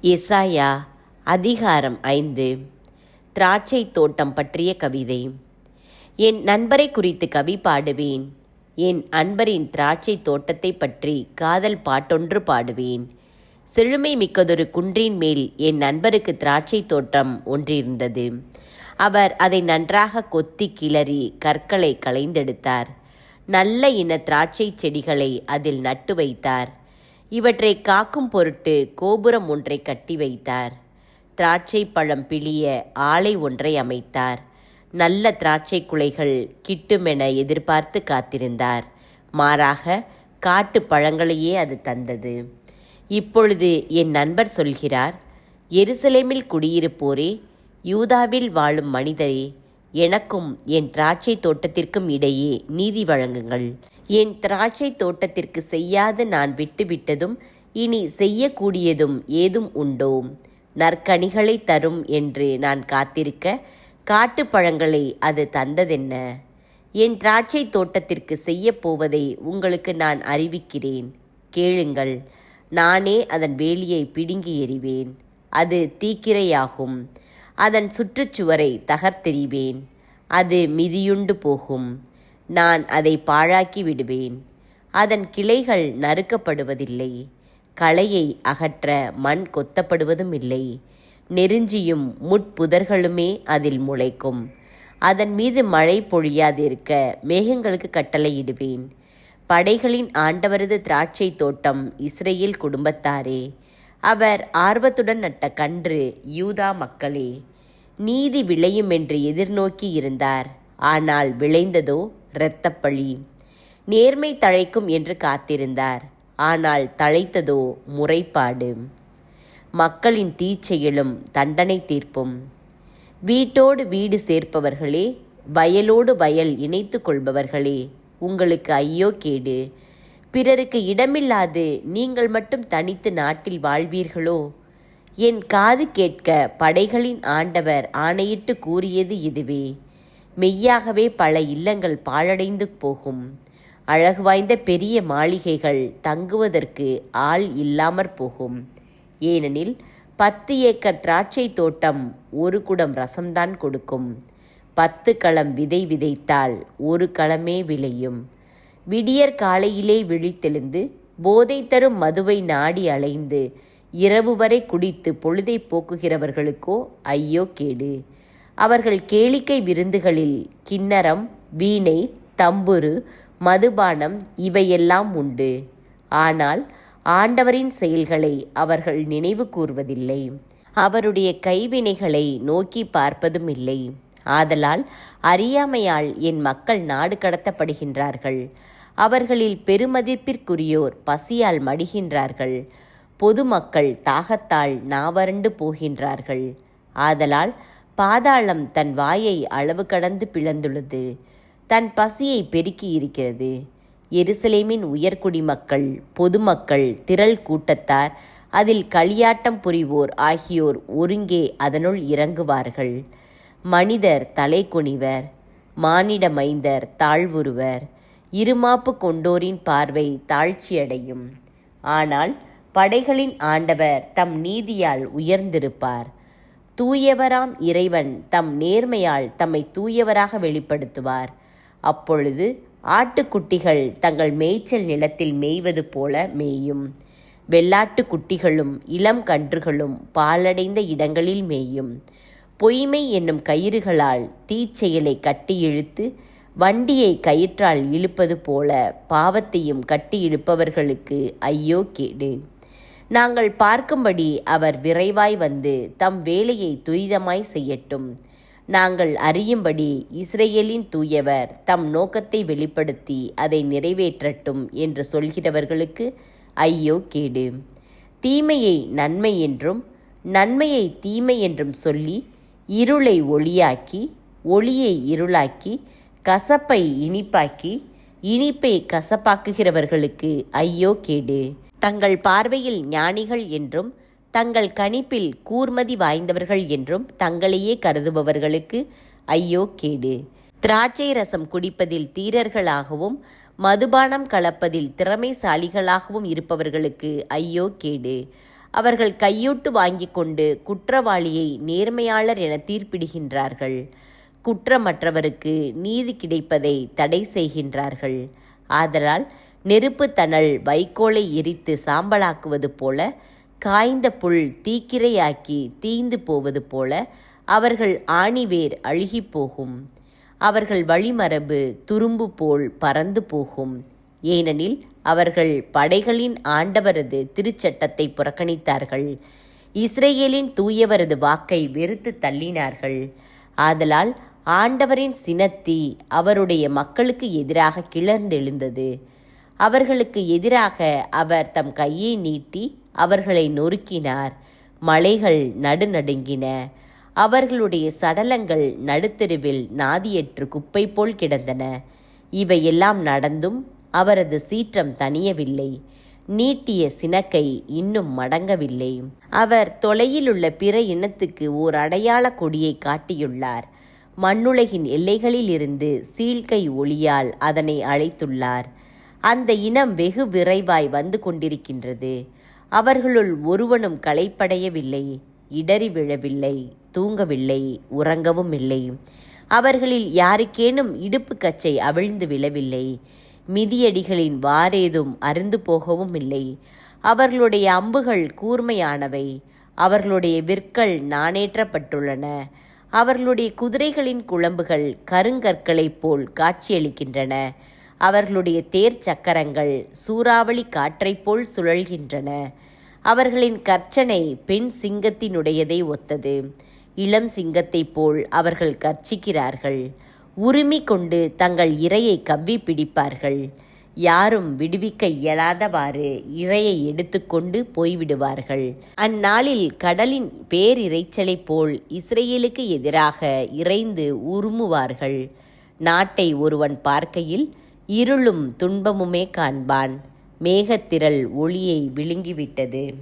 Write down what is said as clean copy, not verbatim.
எசாயா அதிகாரம் 5. திராட்சை தோட்டம் பற்றிய கவிதை. என் நண்பரை குறித்து கவி பாடுவேன். என் அன்பரின் திராட்சை தோட்டத்தை பற்றி காதல் பாட்டொன்று பாடுவேன். செழுமை மிக்கதொரு குன்றின் மேல் என் நண்பருக்கு திராட்சை தோட்டம் ஒன்றிருந்தது. அவர் அதை நன்றாக கொத்தி கிளறி கற்களை களைந்தெடுத்தார். நல்ல இன திராட்சை செடிகளை அதில் நட்டு வைத்தார். இவற்றை காக்கும் பொருட்டு கோபுரம் ஒன்றை கட்டி வைத்தார். திராட்சை பழம் பிழிய ஆலை ஒன்றை அமைத்தார். நல்ல திராட்சை குலைகள் கிட்டுமென எதிர்பார்த்து காத்திருந்தார். மாறாக காட்டு பழங்களையே அது தந்தது. இப்பொழுது என் நண்பர் சொல்கிறார், எருசலேமில் குடியிருப்போரே, யூதாவில் வாழும் மனிதரே, எனக்கும் என் திராட்சை தோட்டத்திற்கும் இடையே நீதி வழங்குங்கள். என் திராட்சை தோட்டத்திற்கு செய்யாது நான் விட்டுவிட்டதும் இனி செய்யக்கூடியதும் ஏதும் உண்டோ? நற்கனிகளை தரும் என்று நான் காத்திருக்க காட்டுப்பழங்களை அது தந்ததென்ன? என் திராட்சை தோட்டத்திற்கு செய்யப்போவதை உங்களுக்கு நான் அறிவிக்கிறேன், கேளுங்கள். நானே அதன் வேலியை பிடுங்கி எறிவேன். அது தீக்கிரையாகும். அதன் சுற்றுச்சுவரை தகர்த்தெறிவேன். அது மிதியுண்டு போகும். நான் அதை பாழாக்கி விடுவேன். அதன் கிளைகள் நறுக்கப்படுவதில்லை. களையை அகற்ற மண் கொத்தப்படுவதும் இல்லை. நெருஞ்சியும் முட்புதர்களுமே அதில் முளைக்கும். அதன் மீது மழை பொழியாதிருக்க மேகங்களுக்கு கட்டளையிடுவேன். படைகளின் ஆண்டவரது திராட்சை தோட்டம் இஸ்ரேல் குடும்பத்தாரே, அவர் ஆர்வத்துடன் நட்ட கன்று யூதா மக்களே. நீதி விளையும் என்று எதிர்நோக்கி இருந்தார், ஆனால் விளைந்ததோ இரத்தப்பழி. நேர்மை தழைக்கும் என்று காத்திருந்தார், ஆனால் தழைத்ததோ முறைப்பாடு. மக்களின் தீச்செயலும் தண்டனை தீர்ப்பும். வீட்டோடு வீடு சேர்ப்பவர்களே, வயலோடு வயல் இணைத்து கொள்பவர்களே, உங்களுக்கு ஐயோ கேடு. பிறருக்கு இடமில்லாது நீங்கள் மட்டும் தனித்து நாட்டில் வாழ்வீர்களோ? என் காது கேட்க படைகளின் ஆண்டவர் ஆணையிட்டு கூறியது இதுவே. மெய்யாகவே பல இல்லங்கள் பாழடைந்து போகும். அழகு வாய்ந்த பெரிய மாளிகைகள் தங்குவதற்கு ஆள் இல்லாமற் போகும். ஏனெனில் 10 ஏக்கர் திராட்சை தோட்டம் 1 குடம் ரசம்தான் கொடுக்கும். 10 களம் விதை விதைத்தால் 1 களமே விளையும். விடியற் காலையிலே விழித்தெழுந்து போதை தரும் மதுவை நாடி அலைந்து இரவு வரை குடித்து பொழுதை போக்குகிறவர்களுக்கோ ஐயோ கேடு. அவர்கள் கேளிக்கை விருந்துகளில் கிண்ணரம், வீணை, தம்புரு, மதுபானம் இவையெல்லாம் உண்டு. ஆனால் ஆண்டவரின் செயல்களை அவர்கள் நினைவு கூர்வதில்லை. அவருடைய கைவினைகளை நோக்கி பார்ப்பதும் இல்லை. ஆதலால் அறியாமையால் என் மக்கள் நாடு கடத்தப்படுகின்றார்கள். அவர்களில் பெருமதிப்பிற்குரியோர் பசியால் மடிகின்றார்கள். பொதுமக்கள் தாகத்தால் நாவறண்டு போகின்றார்கள். ஆதலால் பாதாளம் தன் வாயை அளவு கடந்து பிளந்துள்ளது. தன் பசியை பெருக்கி இருக்கிறது. எருசலேமின் உயர்குடி மக்கள், பொதுமக்கள், திரள் கூட்டத்தார், அதில் களியாட்டம் புரிவோர் ஆகியோர் ஒருங்கே அதனுள் இறங்குவார்கள். மனிதர் தலை குனிவர், மானிட மைந்தர் தாழ்வுறுவர். இருமாப்பு கொண்டோரின் பார்வை தாழ்ச்சியடையும். ஆனால் படைகளின் ஆண்டவர் தம் நீதியால் உயர்ந்திருப்பார். தூயவராம் இறைவன் தம் நேர்மையால் தம்மை தூயவராக வெளிப்படுத்துவார். அப்பொழுது ஆட்டுக்குட்டிகள் தங்கள் மேய்ச்சல் நிலத்தில் மேய்வது போல மேயும். வெள்ளாட்டு குட்டிகளும் இளம் கன்றுகளும் பாலடைந்த இடங்களில் மேயும். பொய்மை என்னும் கயிறுகளால் தீச்செயலை கட்டி இழுத்து வண்டியை கயிற்றால் இழுப்பது போல பாவத்தையும் கட்டி இழுப்பவர்களுக்கு ஐயோ கேடு. நாங்கள் பார்க்கும்படி அவர் விரைவாய் வந்து தம் வேலையை துரிதமாய் செய்யட்டும். நாங்கள் அறியும்படி இஸ்ரேலின் தூயவர் தம் நோக்கத்தை வெளிப்படுத்தி அதை நிறைவேற்றட்டும் என்று சொல்கிறவர்களுக்கு ஐயோ கேடு. தீமையை நன்மை என்றும் நன்மையை தீமை என்றும் சொல்லி இருளை ஒளியாக்கி ஒளியை இருளாக்கி கசப்பை இனிப்பாக்கி இனிப்பை கசப்பாக்குகிறவர்களுக்கு ஐயோ கேடு. தங்கள் பார்வையில் ஞானிகள் என்றும் தங்கள் கணிப்பில் கூர்மதி வாய்ந்தவர்கள் என்றும் தங்களையே கருதுபவர்களுக்கு ஐயோ கேடு. திராட்சை ரசம் குடிப்பதில் தீரர்களாகவும் மதுபானம் கலப்பதில் திறமைசாலிகளாகவும் இருப்பவர்களுக்கு ஐயோ கேடு. அவர்கள் கையூட்டு வாங்கி கொண்டு குற்றவாளியை நேர்மையாளர் என தீர்ப்பிடுகின்றார்கள். குற்றமற்றவருக்கு நீதி கிடைப்பதை தடை செய்கின்றார்கள். ஆதலால் நெருப்பு தணல் வைக்கோலை எரித்து சாம்பலாக்குவது போல, காய்ந்த புல் தீக்கிரையாக்கி தீந்து போவது போல அவர்கள் ஆணிவேர் அழுகிப்போகும். அவர்கள் வழிமரபு துரும்பு போல் பறந்து போகும். ஏனெனில் அவர்கள் படைகளின் ஆண்டவரது திருச்சட்டத்தை புறக்கணித்தார்கள். இஸ்ரேலின் தூயவரது வாக்கை வெறுத்து தள்ளினார்கள். ஆதலால் ஆண்டவரின் சினத்தீ அவருடைய மக்களுக்கு எதிராக கிளர்ந்தெழுந்தது. அவர்களுக்கு எதிராக அவர் தம் கையை நீட்டி அவர்களை நொறுக்கினார். மலைகள் நடுநடுங்கின. அவர்களுடைய சடலங்கள் நடுத்தெருவில் நாதியற்று குப்பை போல் கிடந்தன. இவையெல்லாம் நடந்தும் அவரது சீற்றம் தணியவில்லை. நீட்டிய சினக்கை இன்னும் மடங்கவில்லை. அவர் தொலையிலுள்ள பிற இனத்துக்கு ஓர் அடையாள கொடியை காட்டியுள்ளார். மண்ணுலகின் எல்லைகளிலிருந்து சீழ்கை ஒளியால் அதனை அழைத்துள்ளார். அந்த இனம் வெகு விரைவாய் வந்து கொண்டிருக்கின்றது. அவர்களுள் ஒருவனும் களைப்படையவில்லை, இடறி விழவில்லை, தூங்கவில்லை, உறங்கவும் இல்லை. அவர்களில் யாருக்கேனும் இடுப்பு கச்சை அவிழ்ந்து விழவில்லை. மிதியடிகளின் வாரேதும் அருந்து போகவும் இல்லை. அவர்களுடைய அம்புகள் கூர்மையானவை. அவர்களுடைய விற்கள் நாணேற்றப்பட்டுள்ளன. அவர்களுடைய குதிரைகளின் குளம்புகள் கருங்கற்களைப் போல் காட்சியளிக்கின்றன. அவர்களுடைய தேர் சக்கரங்கள் சூறாவளி காற்றைப் போல் சுழல்கின்றன. அவர்களின் கர்ச்சனை பெண் சிங்கத்தினுடையதை ஒத்தது. இளம் சிங்கத்தைப் போல் அவர்கள் கர்ச்சிக்கிறார்கள். உரிமை கொண்டு தங்கள் இரையை கவ்வி பிடிப்பார்கள். யாரும் விடுவிக்க இயலாதவாறு இரையை எடுத்துக்கொண்டு போய்விடுவார்கள். அந்நாளில் கடலின் பேரிரைச்சலைப் போல் இஸ்ரேலுக்கு எதிராக இறைந்து உருமுவார்கள். நாட்டை ஒருவன் பார்க்கையில் இருளும் துன்பமுமே காண்பான். மேகத்திரள் ஒளியை விழுங்கிவிட்டது.